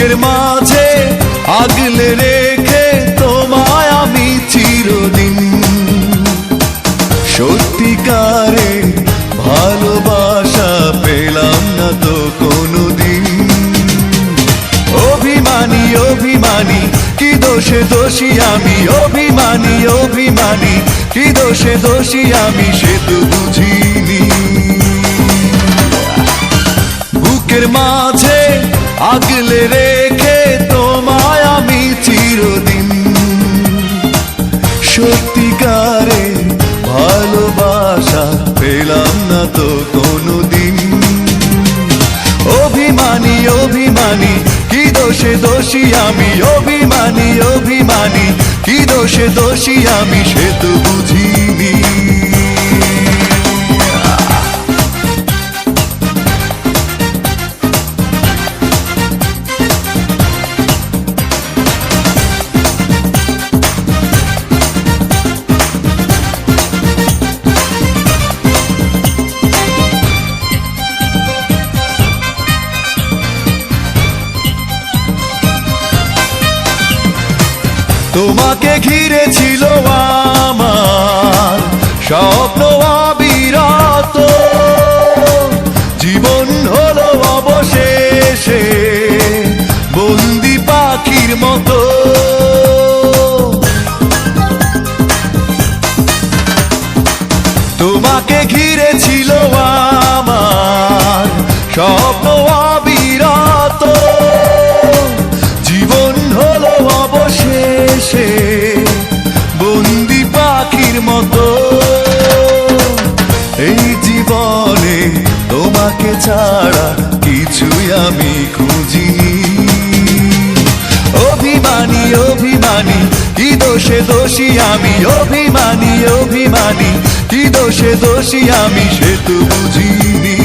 বুকের মাঝে আগলে রেখে তোমায় আমি চিরদিন সত্যিকারে ভালোবাসা পেলাম না তো কোনোদিন। অভিমানী অভিমানী কি দোষে দোষী আমি, অভিমানী অভিমানী কি দোষে দোষী আমি, সে তো বুঝিনি। বুকের মাঝে আগলে রেখে তোমায় আমি চিরদিন সত্যিকারে ভালোবাসা পেলাম না তো কোনোদিন। অভিমানী অভিমানী কি দোষে দোষী আমি, অভিমানী অভিমানী কি দোষে দোষী আমি, সে তো বুঝিনি। তোমাকে ঘিরে ছিল আমার স্বপ্ন অবিরত, জীবন হলো অবশেষে বন্দি পাখির মতো। তোমাকে ঘিরে ছিল আমার স্বপ্ন অবিরত, জীবন হলো অবশেষে বন্দি পাখির মতো। এই জীবনে তোমাকে ছাড়া কিছুই আমি খুঁজিনি। অভিমানী অভিমানী কি দোষে দোষী আমি, অভিমানী অভিমানী কি দোষে দোষী আমি, সে তো বুঝিনি।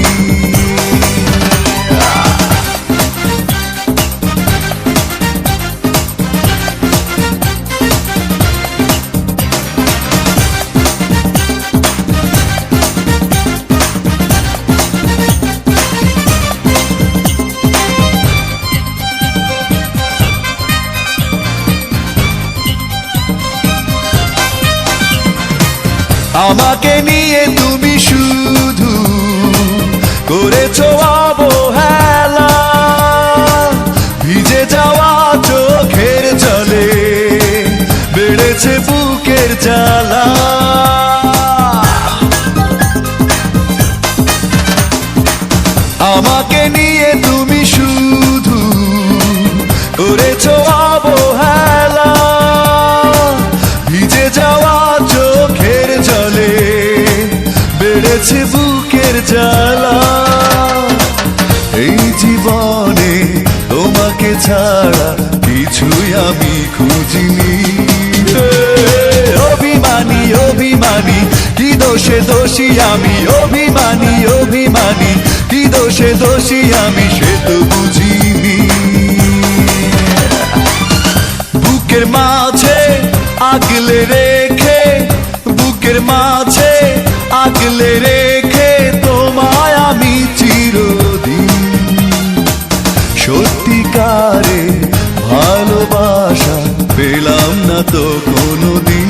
আমাকে নিয়ে তুমি শুধু করেছো অবহেলা, ভিজে যাওয়া চোখের জলে বেড়েছে বুকের জ্বালা। আমাকে নিয়ে তুমি শুধু করেছো অবহেলা, ভিজে যাওয়া চোখের জলে বেড়েছে বুকের জ্বালা। এই জীবনে তোমাকে ছাড়া কিছুই আমি খুঁজিনি। অভিমানী অভিমানী কি দোষে দোষী আমি, অভিমানী অভিমানী কি দোষে দোষী আমি, সে তো বুঝিনি। বুকের মাঝে আগলে রেখে, বুকের মাঝে আগলে রেখে তোমায় আমি চিরদিন সত্যিকারে ভালোবাসা পেলাম না তো কোনোদিন।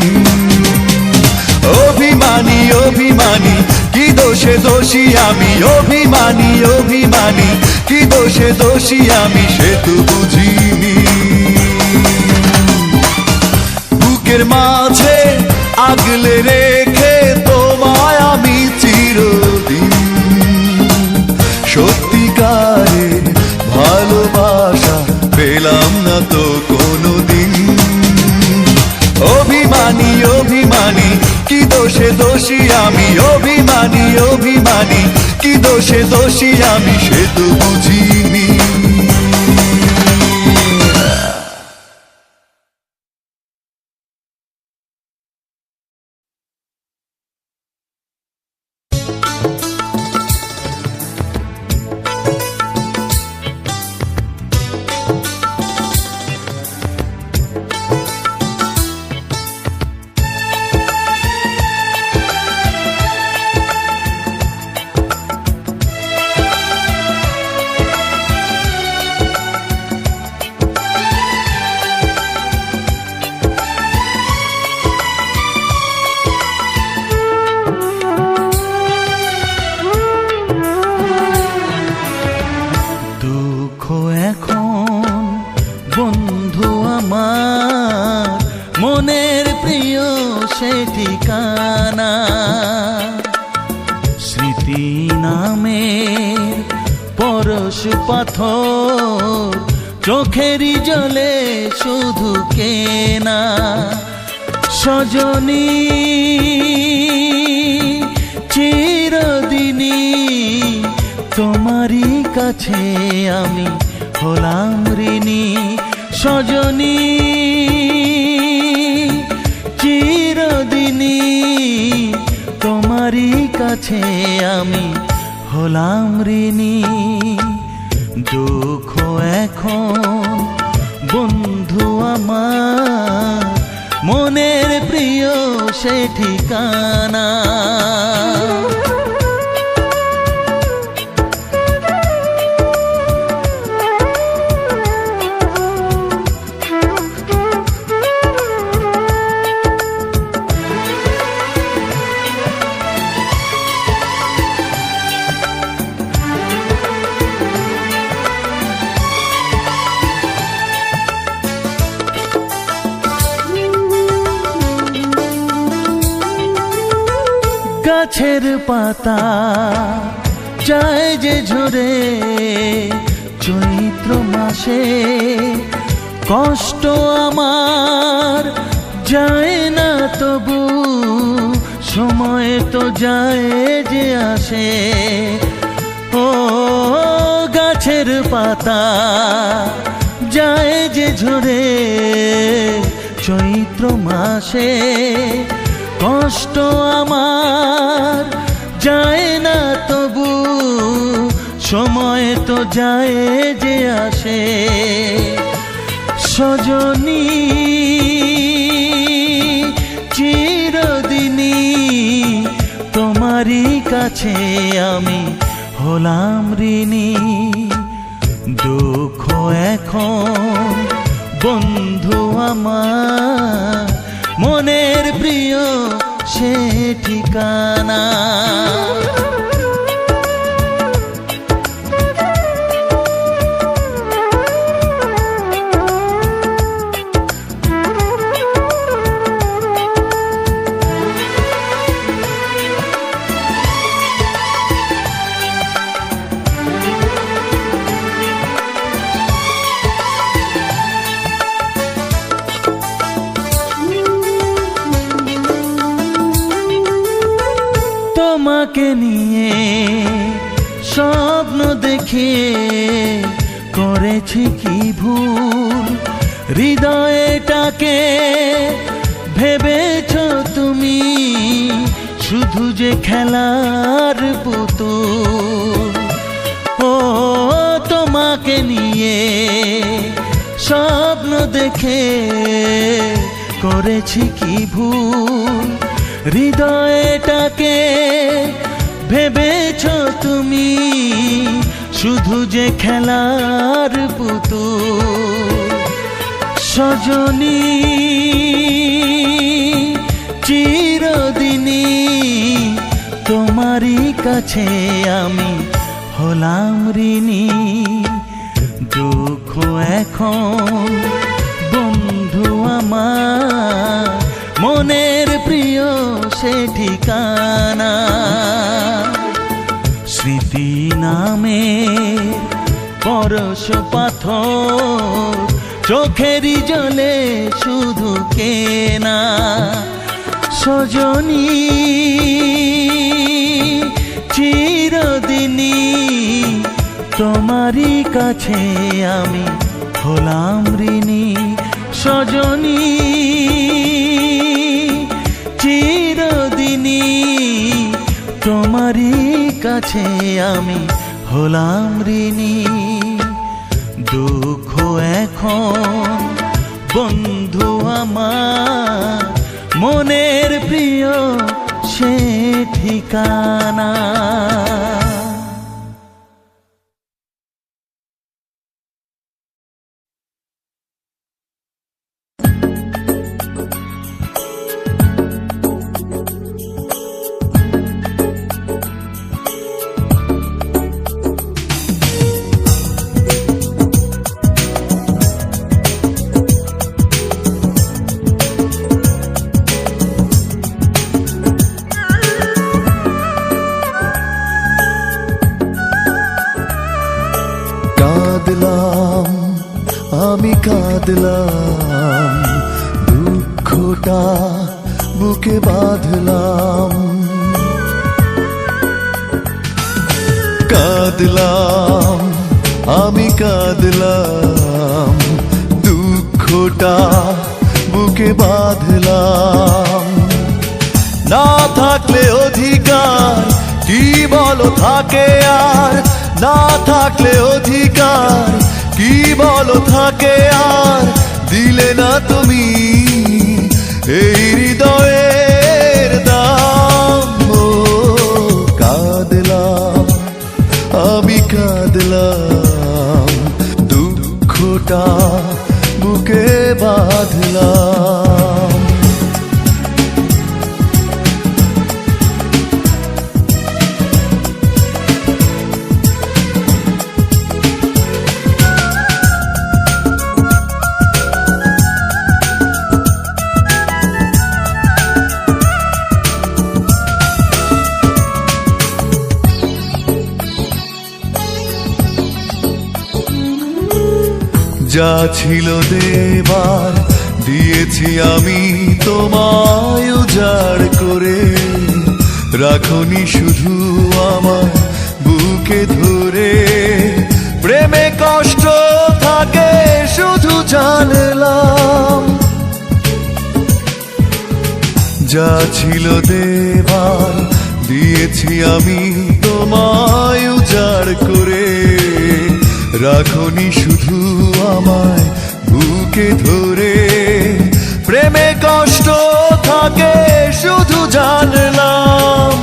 অভিমানী অভিমানী কি দোষে দোষী আমি, অভিমানী অভিমানী কি দোষে দোষী আমি, সে তো বুঝিনি। বুকের মাঝে আগলে রেখে তোমায় আমি চিরদিন সত্যিকারে ভালোবাসা পেলাম না তো কোনোদিন। অভিমানী অভিমানী কি দোষে দোষী আমি, অভিমানী অভিমানী কি দোষে দোষী আমি, সে তো বুঝিনি। ঠিকানা। স্মৃতি নামের পরশ পাথর চোখেরই জলে শুধু কেনা। সজনী চিরদিনই তোমারই কাছে আমি হলাম ঋণী। সজনী চিরদিনই তোমারই কাছে আমি হলাম ঋণী। দুঃখ এখন বন্ধু আমার মনের প্রিয় সে ঠিকানা। গাছের পাতা যায় যে ঝরে চৈত্র মাসে, কষ্ট আমার যায় না তবু সময় তো যায় যে আসে। ও গাছের পাতা যায় যে ঝরে চৈত্র মাসে, কষ্ট আমার যায় না তবু সময় তো যায় যে আসে। সজনী চিরদিনই তোমারই কাছে আমি হলাম ঋণী। দুঃখ এখন বন্ধু আমার মনের প্রিয় সে ঠিকানা। তোমাকে নিয়ে স্বপ্ন দেখে করেছি কি ভুল, হৃদয়টাকে ভেবেছ তুমি শুধু যে খেলার পুতুল। ও তোমাকে নিয়ে স্বপ্ন দেখে করেছি কি ভুল, হৃদয়টাকে ভেবেছ তুমি শুধু যে খেলার পুতুল। সজনী চিরদিনই তোমারই কাছে আমি হলাম ঋণী। দুঃখ এখন বন্ধু আমার মনের প্রিয় সে ঠিকানা। স্মৃতি নামের পরশ পাথর চোখেরই জলে শুধু কেনা। সজনী চিরদিনই তোমারই কাছে আমি হলাম ঋণী। সজনী চিরদিনই তোমারই কাছে আমি হলাম ঋণী। দুঃখ এখন বন্ধু আমার মনের প্রিয় সে ঠিকানা। কাঁদলাম, দুঃখটা বুকে বাঁধলাম। কাঁদলাম, আমি কাঁদলাম, দুঃখটা বুকে বাঁধলাম। না থাকলে অধিকার কি বলো থাকে আর, না থাকলে অধিকার কি বলো থাকে আর, দিলে না তুমি এই হৃদয়ের দাম। ও কাঁদলাম, আমি কাঁদলাম, দুঃখটা বুকে বাঁধলাম। যা ছিল দেবার দিয়েছি আমি তোমায় উজাড় করে, রাখনি শুধু আমার বুকে ধরে। প্রেমে কষ্ট থাকে শুধু জানলাম, যা ছিল দেবার দিয়েছি আমি তোমায় উজাড় করে, রাখনি শুধু আমায় বুকে ধরে। প্রেমে কষ্ট থাকে শুধু জানলাম,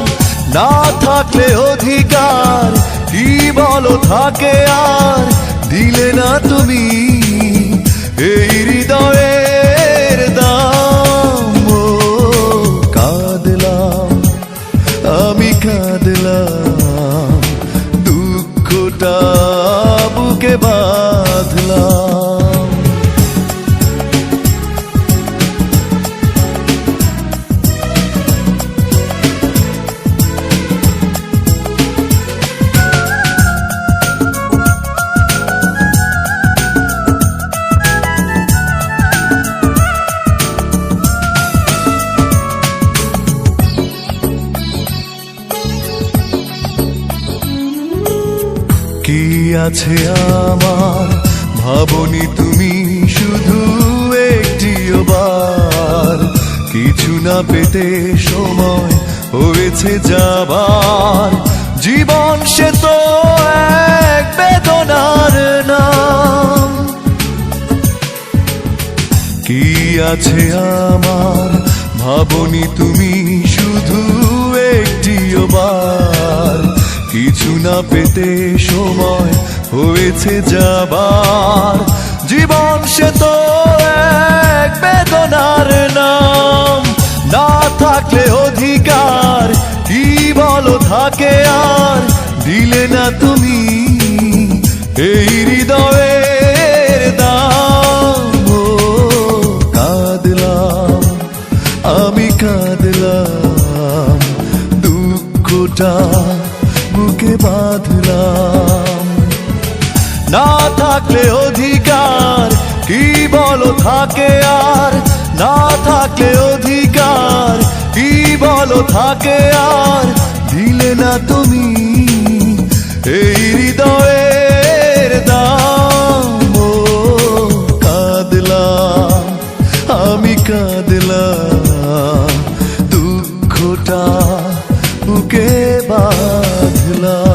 না থাকলে অধিকার কি বলো থাকে আর, দিলে না তুমি এই হৃদয়ের দাম। ও কাঁদলাম, আমি কাঁদলাম, দুঃখটা বুকে বাঁধলাম। কি আছে আমার ভাবনি তুমি শুধু একটিও বার, কিছু না পেতে সময় হয়েছে যাবার। জীবন সে তো এক বেদনার নাম, কি আছে আমার ভাবনি তুমি শুধু একটিও বার, কিছু না পেতে সময় হয়েছে যাবার। জীবন সে তো এক বেদনার নাম, না থাকলে অধিকার কি বলো থাকে আর, দিলে না তুমি এই হৃদয়ের দাম। ও কাঁদলাম, আমি কাঁদলাম, দুঃখটা বুকে বাঁধলাম। না থাকলে অধিকার কি বলো থাকে আর, না থাকলে অধিকার কি বলো থাকে আর, দিলে না তুমি এই হৃদয়ের দাম। ও কাঁদলাম, আমি কাঁদলাম, দুঃখটা বুকে বাঁধলাম।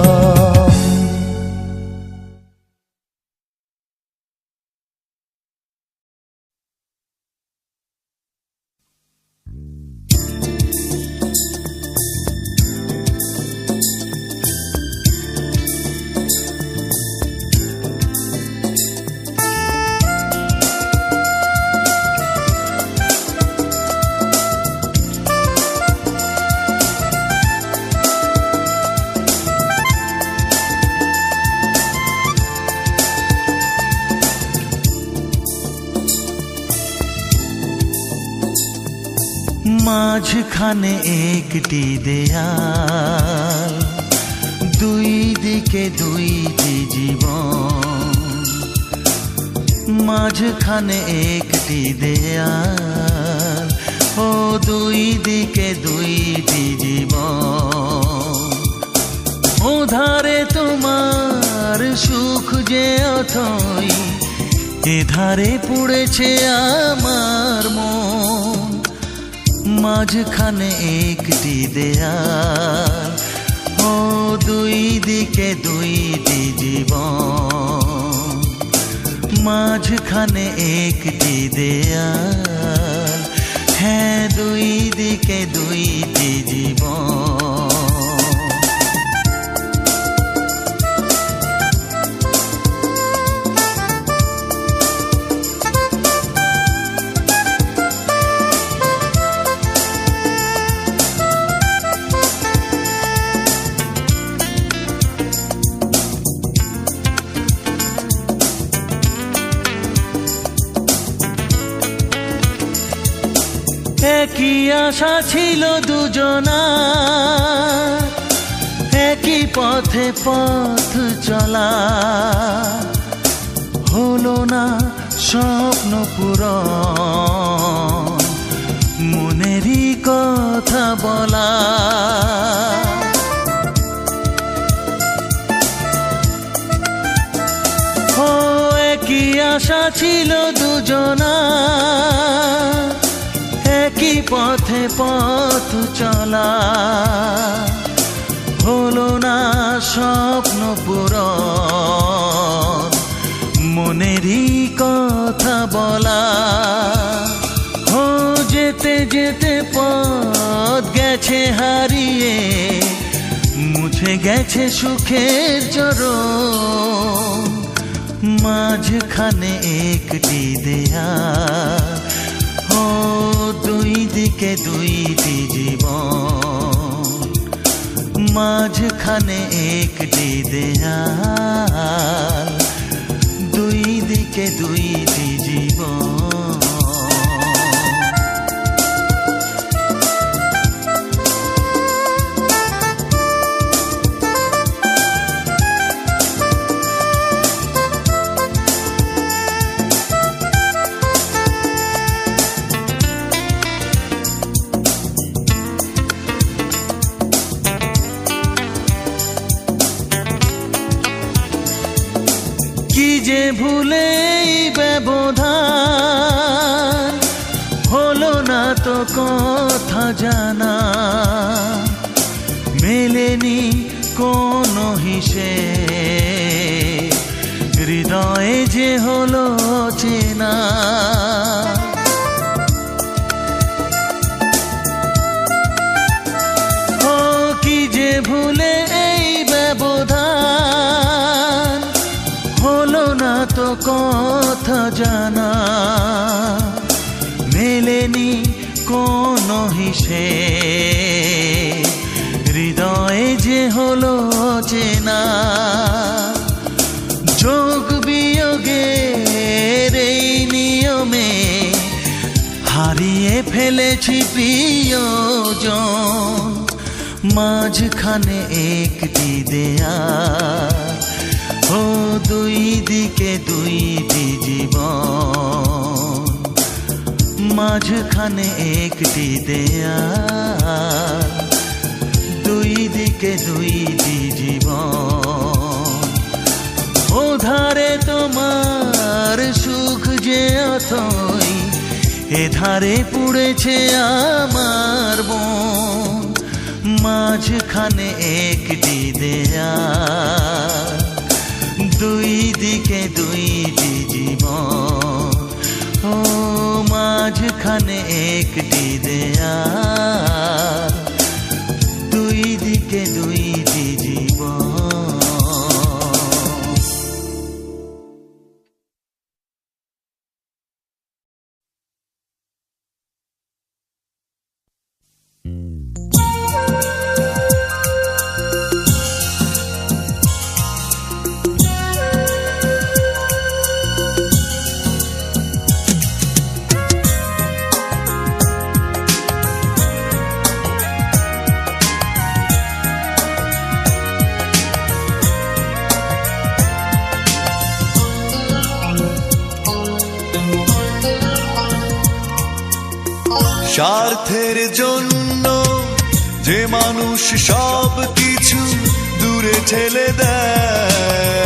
মাঝখানে একটি দেয়াল, দুই দিকে দুইটি জীবন। মাঝখানে একটি দেয়াল, ও দুই দিকে দুইটি জীবন। ওধারে তোমার সুখ যে অথই, এধারে পুড়েছে আমার মন। মাঝখানে একটি দেয়াল, ও দুই দিকে দুইটি জীবন। মাঝখানে একটি দেয়াল, হ্যাঁ দুই দিকে দুইটি জীবন। একই আশা ছিল দুজনার, একই পথে পথ চলা। হলো না স্বপ্ন পূরণ, মনেরই কথা বলা। ও একই আশা ছিল দুজনার, একই পথে পথ চলা। হলো না স্বপ্ন পূরণ, মনেরই কথা বলা। ও যেতে যেতে পথ গেছে হারিয়ে, মুছে গেছে সুখের চরণ। মাঝখানে একটি দেয়াল, ও দুই দিকে দুইটি জীবন। মাঝখানে একটি দেয়াল, দুই দিকে দুইটি জীবন। কি যে ভুলে ব্যবধান, হলো না তো কথা জানা। মেলেনি কোনো হিসেব, হৃদয়ে যে হলো চেনা। ও কি যে ভুলে এই ব্যবধান, হলো না তো কথা জানা। মেলেনি কোনো হিসেব, হৃদয়ে যে হলো চেনা। যোগ বিয়োগের এই নিয়মে হারিয়ে ফেলেছি প্রিয়জন। মাঝখানে একটি দেয়াল, ও দুই দিকে দুইটি জীবন। মাঝখানে একটি দেয়াল, দুই দিকে দুইটি জীবন। ওধারে তোমার সুখ যে অথই, এধারে পুড়েছে আমার মন। মাঝখানে একটি দেয়াল, দুই দিকে দুইটি জীবন। ও মাঝখানে একটি দেয়াল, দুই দিকে দুইটি জীবন। স্বার্থের জন্য যে মানুষ সব কিছু দূরে ঠেলে দেয়,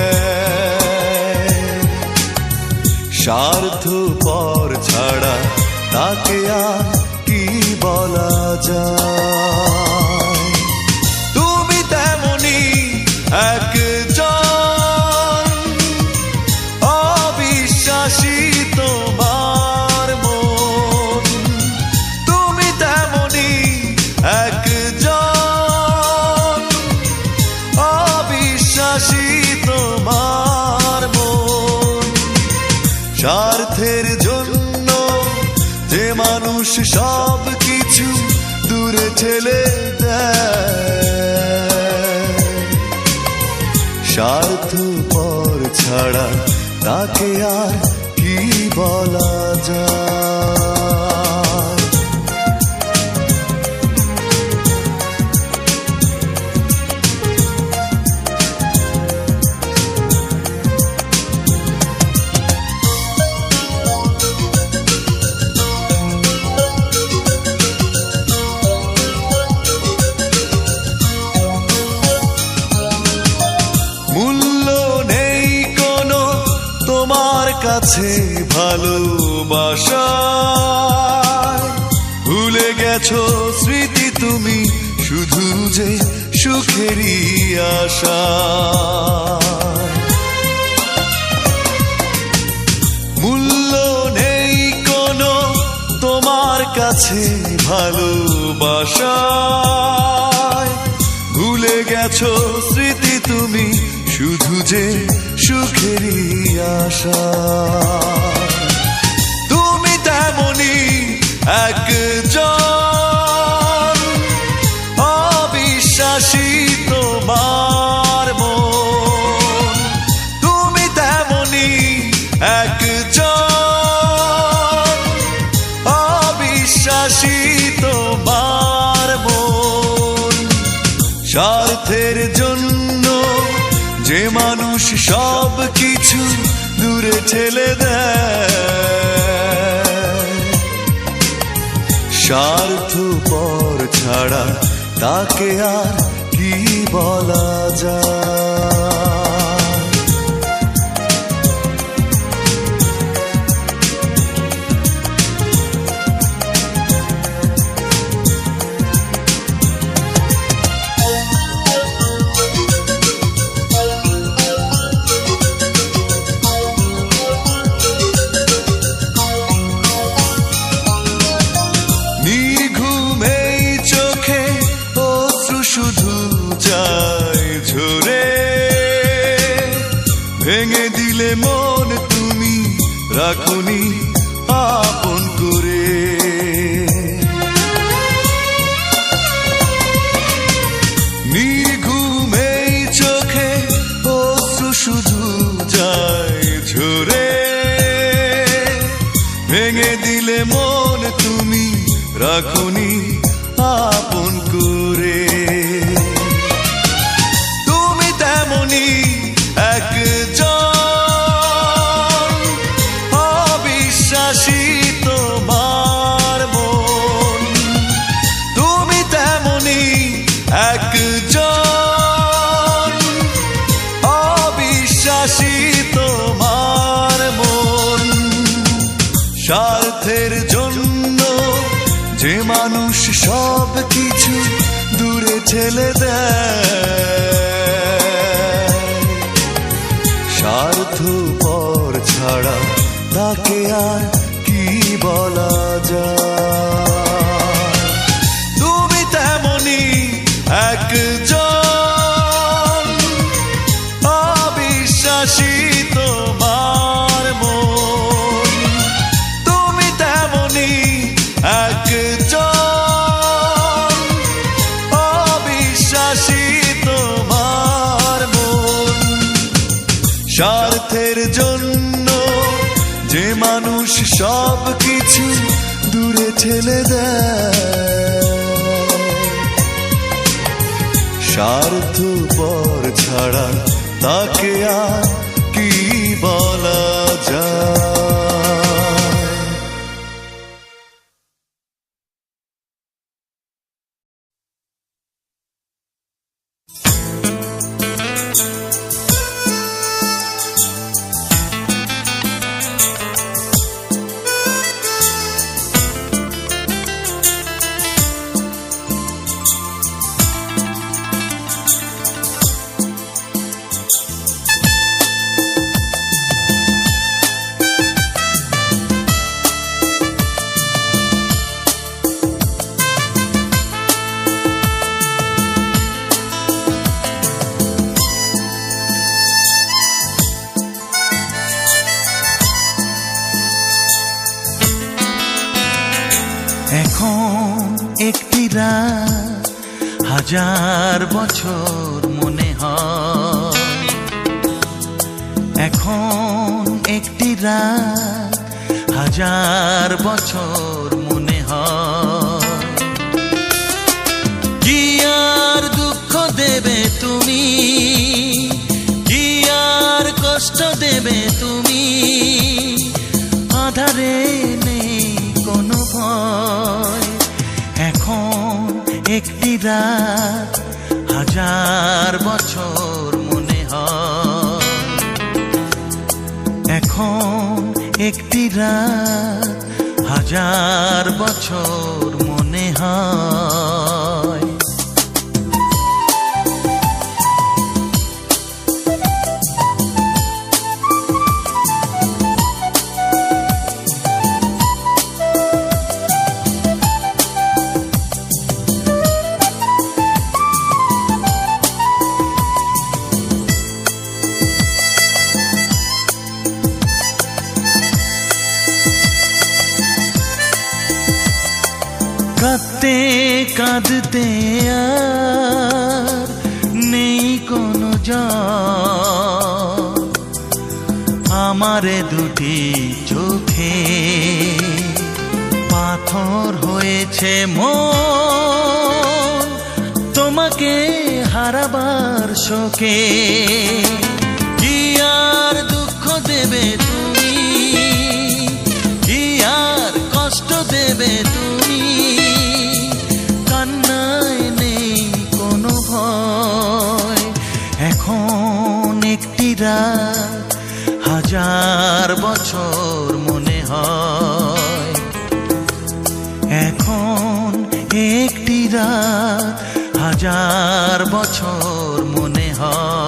স্বার্থপর ছাড়া তাকে আর কি বলা যায়। তুমি তেমনি একজন অবিশ্বাসী তোমার মন, তুমি তেমনি একজন অবিশ্বাসী তোমার মন। স্বার্থের জন্য যে মানুষ সব কিছু দূরে ঠেলে দেয়, স্বার্থপর ছাড়া তাকে আর কি বলা যায়। মূল্য নেই কোনো তোমার কাছে ভালোবাসা, ভুলে গেছো স্মৃতি তুমি শুধু যে সুখেরই আশা। মূল্য নেই কোনো তোমার কাছে ভালোবাসা, ভুলে গেছো স্মৃতি তুমি শুধু যে সুখেরই আশা। তুমি তেমনি একজন অবিশ্বাসী তোমার মন, তুমি তেমনি একজন অবিশ্বাসী তোমার মন। স্বার্থের জন্য যে মানুষ সব কিছু দূরে ঠেলে দেয়, স্বার্থপর ছাড়া তাকে আর কি বলা যায়। শুধু যায় ঝরে, ভেঙে দিলে মন তুমি রাখুনি আপন করে। নির্ঘুমে চোখে অশ্রু শুধু যায় ঝরে, ভেঙে দিলে মন তুমি রাখুনি আপন করে। তুমি তেমনি একজন অবিশ্বাসী তোমার মন, তুমি তেমনি একজন অবিশ্বাসী তোমার মন। স্বার্থের জন্য যে মানুষ সব কিছু দূরে ঠেলে দেয়, স্বার্থপর ছাড়া তাকে আর কি বলা যায়। তুমি তেমনি একজন অবিশ্বাসী তোমার মন, তুমি তেমনি একজন অবিশ্বাসী তোমার মন। স্বার্থের জন্য যে মানুষ সব কিছু দূরে ঠেলে দেয়, স্বার্থপর ছাড়া তাকে আর কি বলা যায়। রাত হাজার বছর মনে হয়, এখন একটি রাত হাজার বছর মনে হয়। কি আর দুঃখ দেবে তুমি, কি আর কষ্ট দেবে তুমি, আধারে নেই কোনো ভয়, এখন একটি রাত হাজার বছর মনে হয়, এখন একটি রাত হাজার বছর মনে হয়। কাঁদতে কাঁদতে আর নেই কোনো জল, আমারে দুটি চোখে পাথর হয়েছে মন, তোমাকে হারাবার শোকে। কি আর দুঃখ দেবে তুমি, কি আর কষ্ট দেবে তুমি, কান্নায় নেই কোনো ভয়, এখন একটি রাত হাজার বছর মনে হয়, এখন একটি রাত হাজার বছর মনে হয়।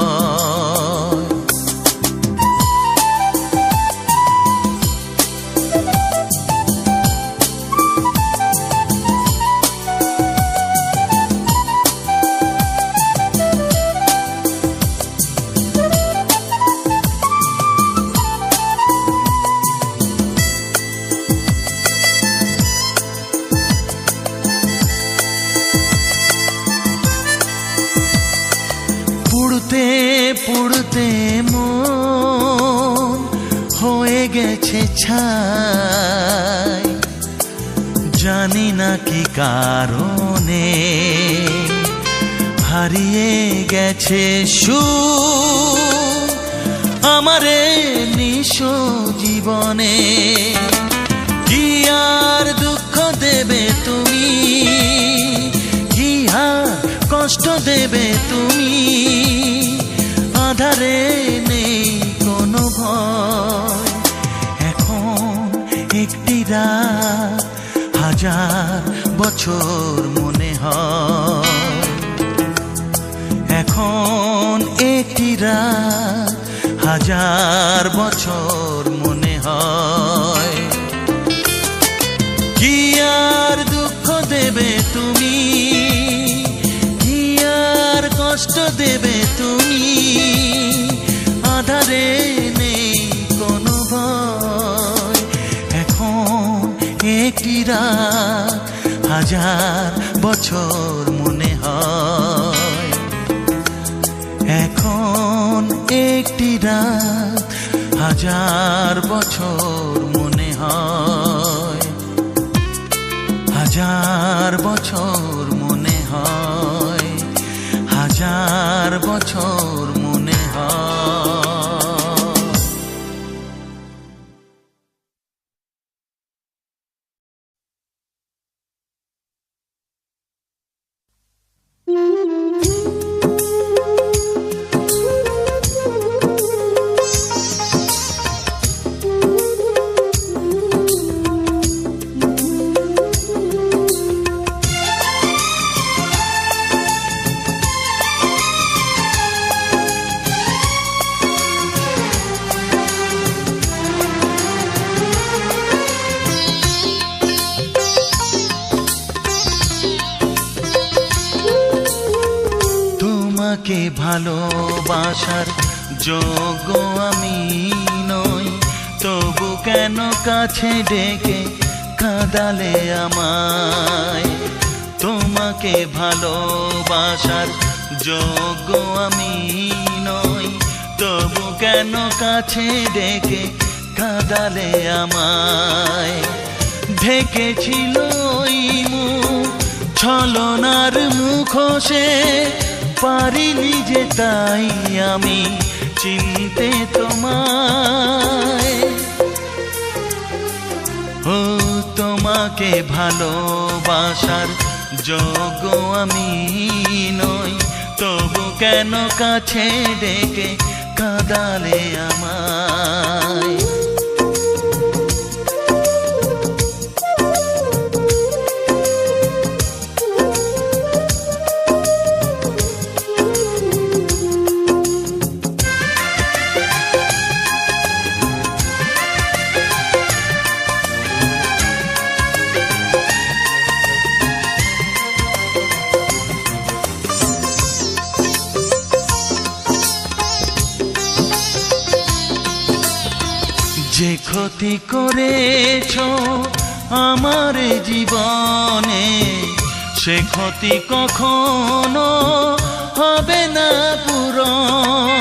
পুড়তে পুড়তে মন হয়ে গেছে ছাই, জানি না কি কারণে হারিয়ে গেছে সুর আমারে নিঃস্ব জীবনে। কি আর দুঃখ দেবে তুমি, কি আর কষ্ট দেবে তুমি, আধারে নেই কোনো ভয়, এখন একটি রাত হাজার বছর মনে হয়, এখন একটি রাত হাজার বছর মনে হয়। কি আর দুঃখ দেবে তুমি, কি আর কষ্ট দেবে তুমি, আধারে নেই কোনো ভয়, এখন একটি রাত হাজার বছর মনে হয়, এখন একটি রাত হাজার বছর মনে হয়, হাজার বছর মনে হয়, হাজার বছর মনে হয়। তোমাকে ভালোবাসার যোগ্য আমি নই, তবু কেন কাছে ডেকে কাঁদালে আমায়। তোমাকে ভালোবাসার যোগ্য আমি নই, তবু কেন কাছে ডেকে কাঁদালে আমায়? ঢেকেছিল ওই মুখ ছলনার মুখোশে, পারিনি যে তাই আমি চিনতে তোমায়। ও তোমাকে ভালোবাসার যোগ্য আমি নই, তবু কেন কাছে ডেকে কাঁদালে আমায়? যে ক্ষতি করেছো আমার জীবনে, সে ক্ষতি কখনো হবে না পূরণ।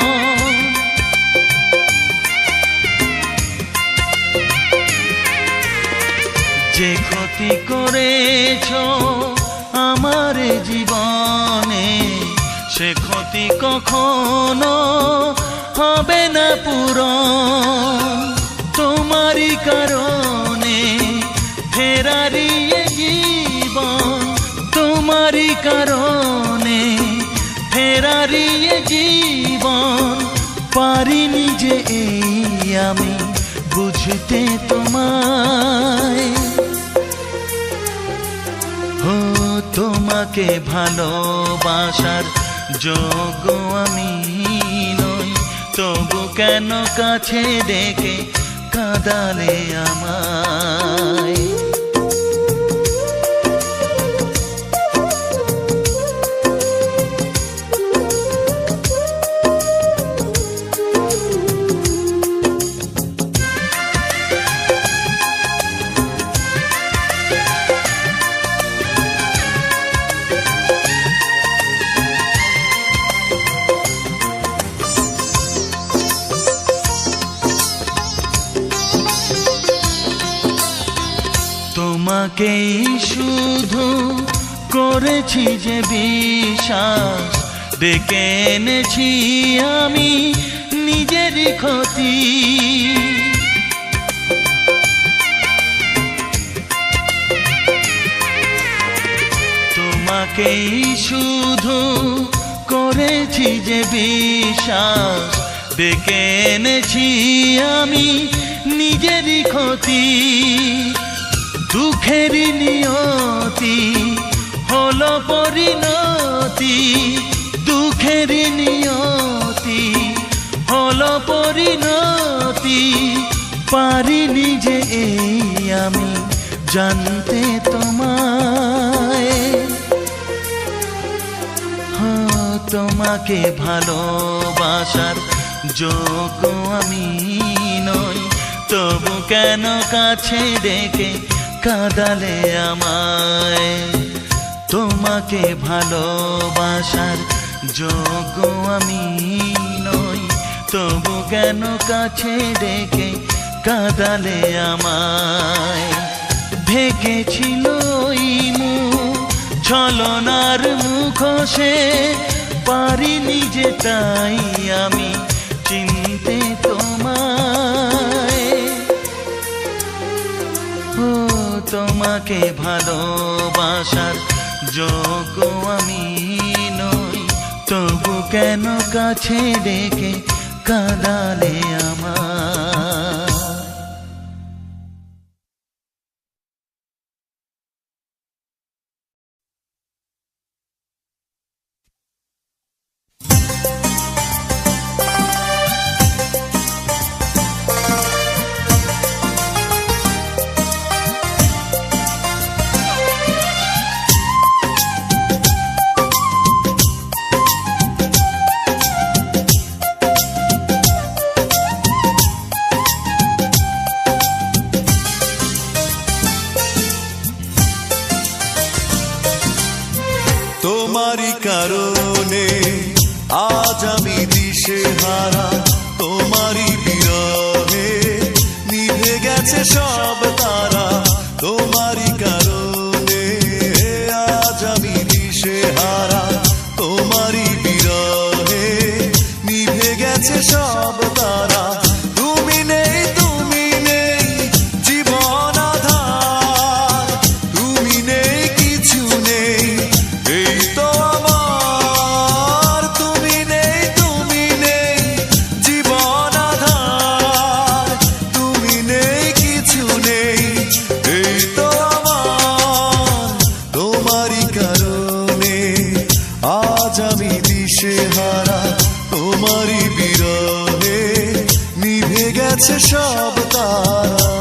যে ক্ষতি করেছো আমার জীবনে, সে ক্ষতি কখনো হবে না পূরণ। তোমারই কারণে ফেরারি জীবন, তোমারই কারণে ফেরারি জীবন, পারিনি যে এই আমি বুঝতে তোমায়। ও তোমাকে ভালোবাসার যোগ্য আমি নই, তবু কেন কাছে ডেকে কাঁদালে আমায়? তোমাকেই শুধু করেছি যে বিশ্বাস, ডেকে এনেছি আমি নিজেরই ক্ষতি। তোমাকেই শুধু করেছি যে বিশ্বাস, ডেকে এনেছি আমি নিজেরই ক্ষতি। দুঃখের নিয়তি হলো পরিণতি, দুঃখের নিয়তি হলো পরিণতি, পারিনি যে এই আমি জানতে তোমায়। তোমাকে ভালোবাসার যোগ্য আমি নই, তবু কেন কাছে ডেকে কাঁদালে আমায়? তোমাকে ভালোবাসার যোগ্য আমি নই, তবু কেন কাছে ডেকে কাঁদালে আমায়? ঢেকেছিল ওই মুখ ছলনার মুখোশে, পারিনি যে তাই আমি চিনতে তোমায়। ও তোমাকে ভালোবাসার যোগ্য আমি নই, তবু কেন কাছে ডেকে কাঁদালে আমায়? তোমারই কারণে আজ আমি দিশেহারা, তোমারই বিরহে নিভে গেছে সব তারা। তোমারই কারণে আজ আমি দিশেহারা, তোমারই বিরহে নিভে গেছে সব তারা। তুমি নেই, তুমি নেই জীবন আধার, তুমি নেই, কিছু নেই এই তো আমার। তুমি নেই, তুমি নেই জীবন আধার, তুমি নেই, কিছু নেই এই তো আমার। তোমারই কারণে আজ আমি দিশেহারা, তোমারই বিরহে নিভে গেছে সব তারা।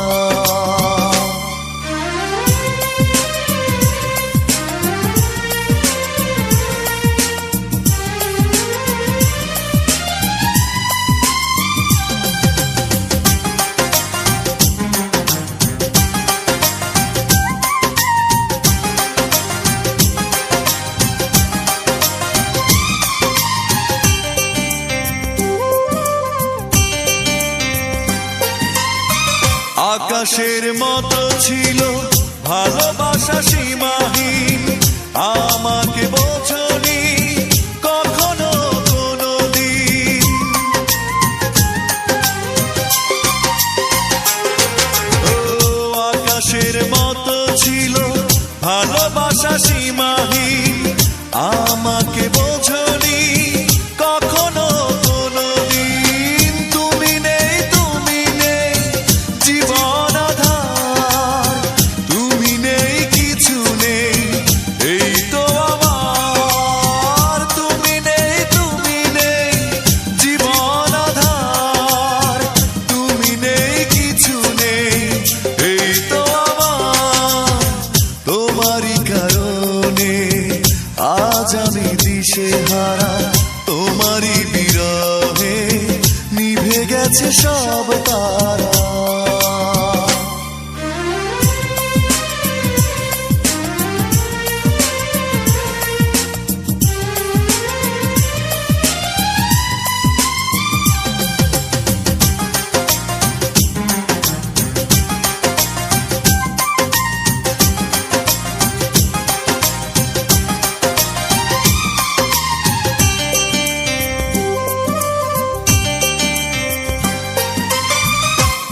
আকাশের মতো ছিল ভালোবাসা সীমাহীন, আমাকে বোঝনি কখনো কোনোদিন। ও আকাশের মতো ছিল ভালোবাসা সীমাহীন, আমাকে বোঝনি কখনো কোনোদিন। তুমি নেই, তুমি নেই জীবন আধার, তুমি নেই, কিছু নেই এই তো আমার। তুমি নেই, তুমি নেই জীবন আধার, তুমি নেই, কিছু নেই এই তো আমার। তোমারই কারণে আজ আমি দিশেহারা, তোমারই বিরহে নিভে গেছে সব তারা।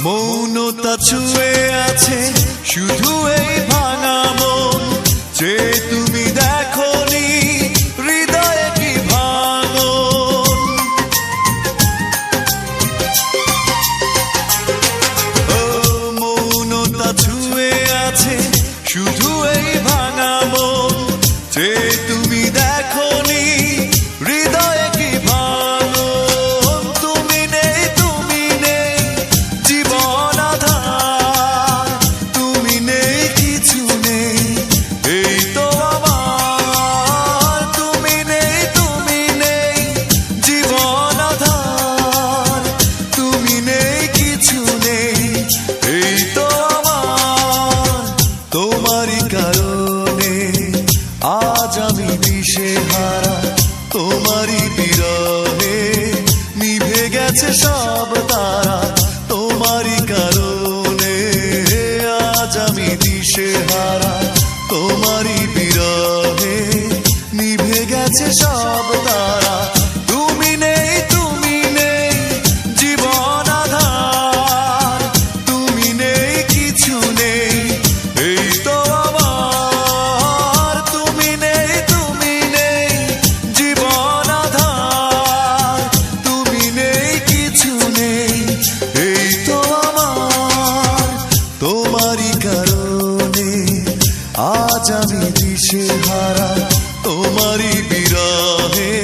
মৌনতা ছুঁয়ে আছে শুধু এই ভাঙা মন, যে তুমি দেখোনি হৃদয়ে কি ভাঙন। ও মৌনতা ছুঁয়ে আছে শুধু এই ভাঙা মন, যে তুমি দেখোনি হৃদয়ে কি ভাঙন। তুমি নেই, তুমি নেই জীবন আধার, তুমি নেই, কিছু নেই এই তো আমার। তুমি নেই, তুমি নেই জীবন আধার, তুমি নেই, কিছু নেই এই তো আমার। তোমারই কারণে আজ আমি দিশেহারা, তোমারই বিরহে নিভে গেছে সব তারা। তোমারই কারণে আজ আমি দিশেহারা, তোমারই বিরহে নিভে গেছে সব তারা। তুমি নেই, তুমি নেই জীবন আধার, তুমি নেই, কিছু নেই এই তো আমার। তুমি নেই, তুমি নেই জীবন আধার, তুমি নেই, কিছু নেই এই তো আমার। তোমারই কারণে আজ আমি দিশেহারা, তোমারই বিরহে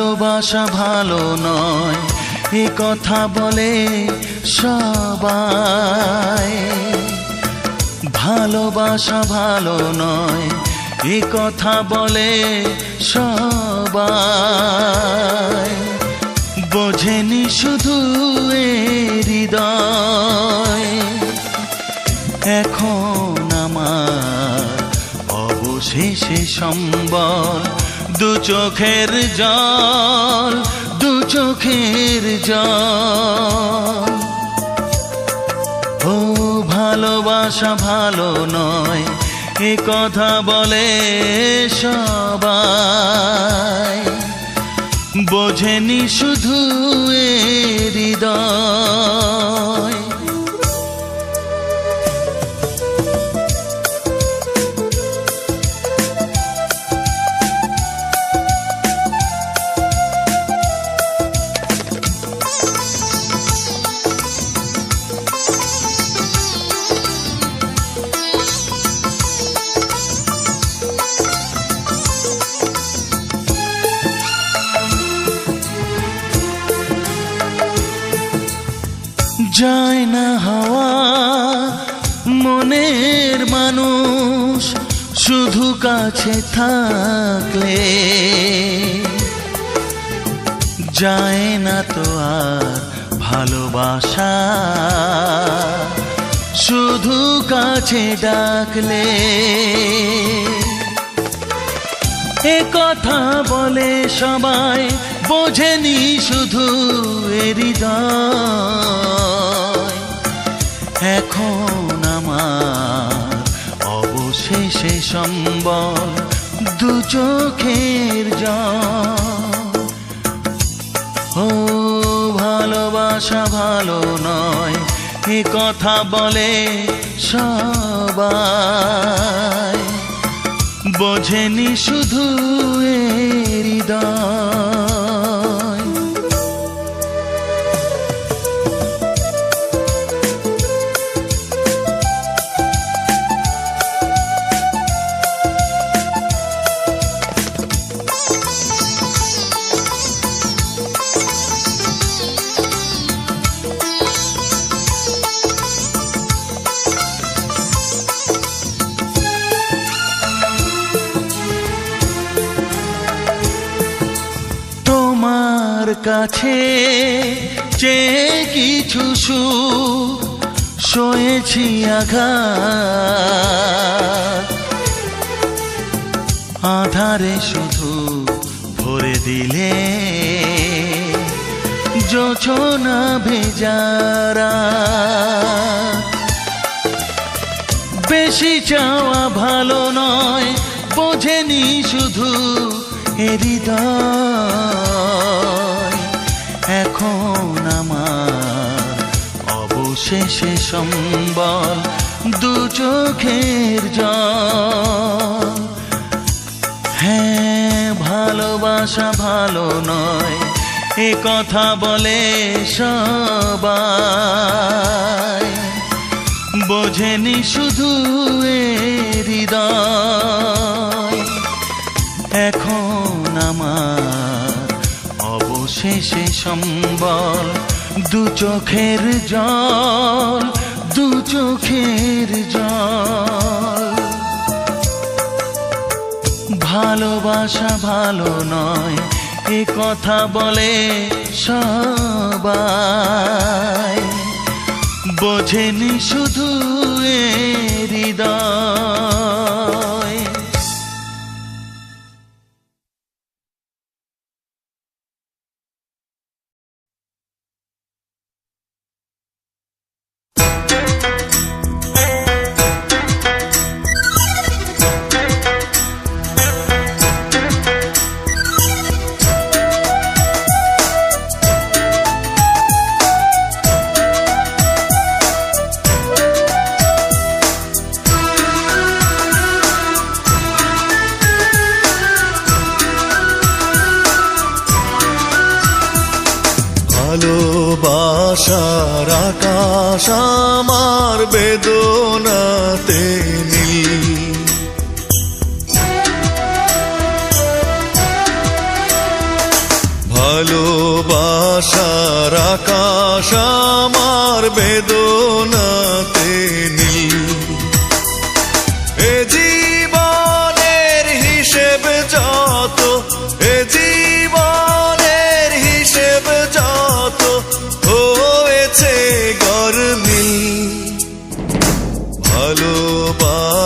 ভালোবাসা ভালো নয় এ কথা বলে সবাই, ভালোবাসা ভালো নয় এ কথা বলে সবাই, বোঝেনি শুধু এ হৃদয়। এখন আমার অবশেষে সম্বল দু চোখের জল, দু চোখের জল। ও ভালোবাসা ভালো নয় এ কথা বলে সবাই, বোঝেনি শুধু এ হৃদয়। যায় না হাওয়া মনের মানুষ শুধু কাছে থাকলে, যায় না তো আর ভালোবাসা শুধু কাছে ডাকলে। এ কথা বলে সবাই, বোঝেনি শুধু এ হৃদয়। এখন আমার অবশেষে সম্বল দু চোখের জল। ও ভালোবাসা ভালো নয় এ কথা বলে সবাই, বোঝেনি শুধু এ হৃদয়। তোমার কাছে চেয়ে কিছু সুখ সয়েছি আঘাত, আধারে শুধু ভরে দিলে জোছনা ভেজারা। বেশি চাওয়া ভালো নয়, বোঝেনি শুধু এ হৃদয়। এখন আমার অবশেষে সম্বল দু চোখের জল। হ্যাঁ ভালোবাসা ভালো নয় এ কথা বলে সবাই, বোঝেনি শুধু এ হৃদয়। এখন আমার অবশেষে সম্বল দু চোখের জল, দু চোখের জল। ভালোবাসা ভালো নয় এ কথা বলে সবাই, বোঝেনি শুধু এ হৃদয়। ভালোবাসার আকাশ আমার বেদনাতে নীল, ভালোবাসার আকাশ আমার বেদনাতে নীল। এ জীবনের হিসেব যত, এ জীবনের হিসেব যত হয়েছে গরমিল। ভালোবাসার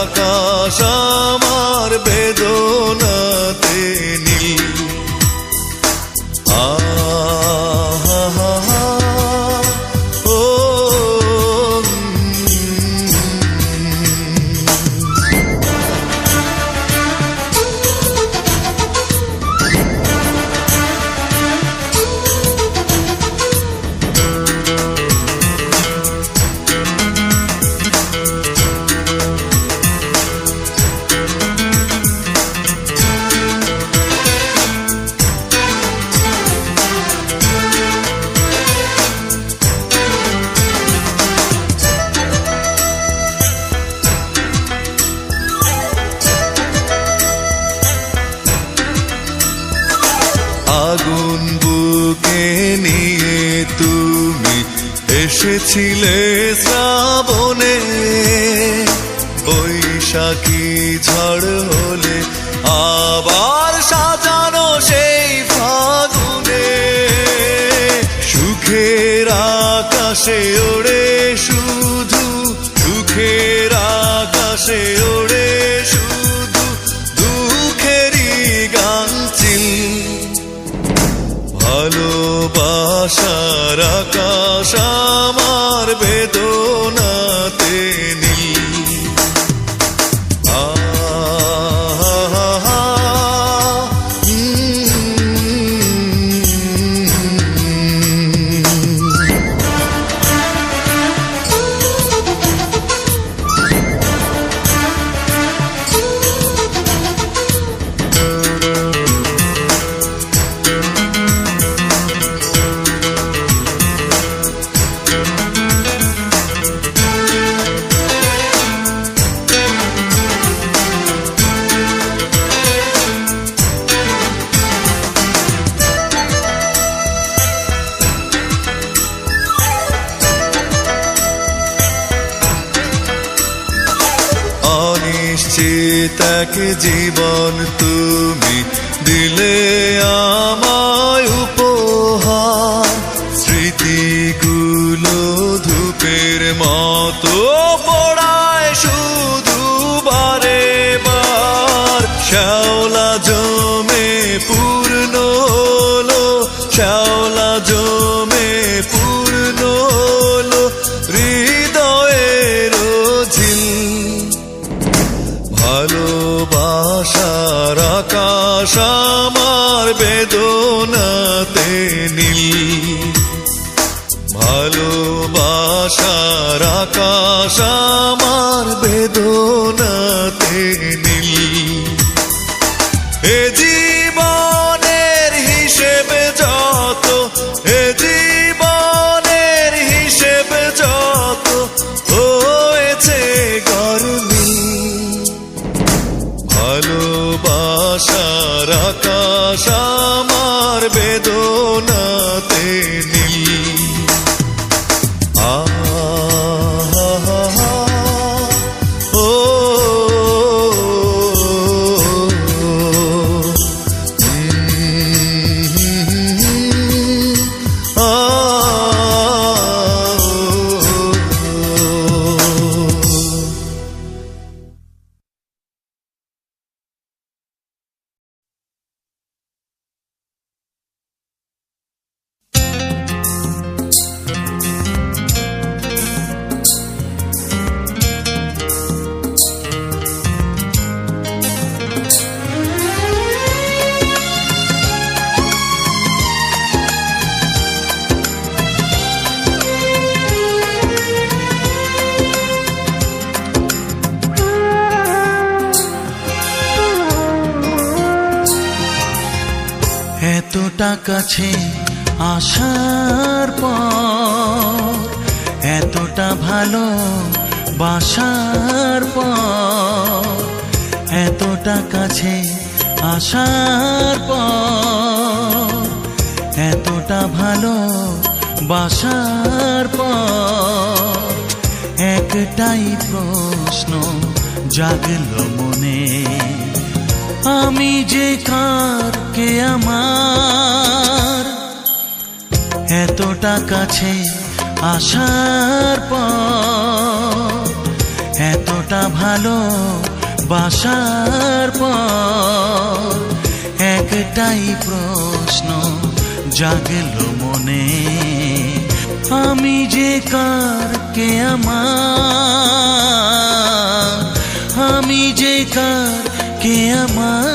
আকাশ আমার বেদনাতে নীল। আগুন বুকে নিয়ে তুমি এসেছিলে শ্রাবণে, বৈশাখী ঝড় হলে আবার সাজানো সেই ফাগুনে। সুখের আকাশে ওড়ে শুধু, সুখের আকাশে ওড়ে শুধু দুঃখেরই গানচিল। ভালোবাসার আকাশ আমার বেদনাতে নীল। অনিশ্চিত এক জীবন তুমি দিলে আমায় উপহার। স্মৃতিগুলো ধূপের মতো পড়ায় শুধু বারে বার। শ্যাওলা জমে পূর্ণ হলো, শ্যাওলা জমে পূর্ণ হলো হৃদয়ের ঝিল। ভালোবাসার আকাশ আমার বেদনাতে নীল। ভালোবাসার আকাশ আমার বেদনাতে নীল। এ জীবনের হিসেব যত, এ জীবনের হিসেব যত হয়েছে গরমিল। ভালোবাসার আকাশ আমার বেদনাতে নীল। এতটা কাছে আসার পর, এতটা ভালো বাসার পর, এতটা কাছে আসার পর এতটা ভালো বাসার পর একটাই প্রশ্ন জাগলো মনে, আমি যে কার, কে আমার? এতটা কাছে আসার পর, এতটা ভালো বাসার পর একটাই প্রশ্ন জাগলো মনে, আমি যে কার, কে আমার? আমি যে কার, কে আমার?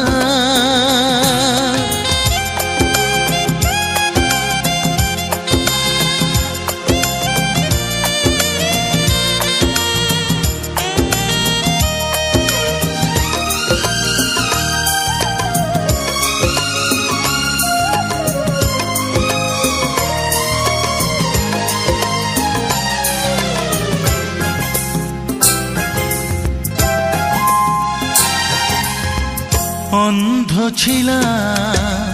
অন্ধ ছিলাম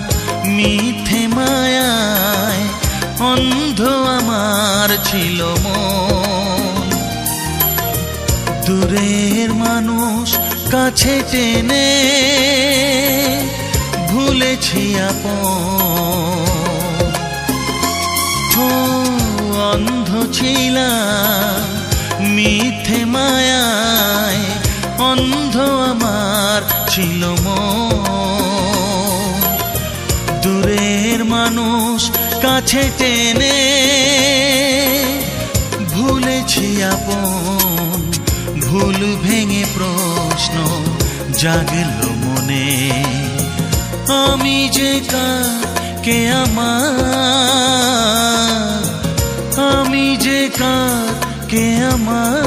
মিথ্যে মায়ায়, অন্ধ আমার ছিল মন। দূরের মানুষ কাছে টেনে ভুলেছি আপন। ও অন্ধ ছিলাম মিথ্যে মায়ায়, অন্ধ আমার ছিল মন। দূরের মানুষ কাছে টেনে ভুলেছি আপন। ভুল ভেঙে প্রশ্ন জাগলো মনে, আমি যে কার, কে আমার? আমি যে কার, কে আমার?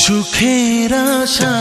সুখের আশা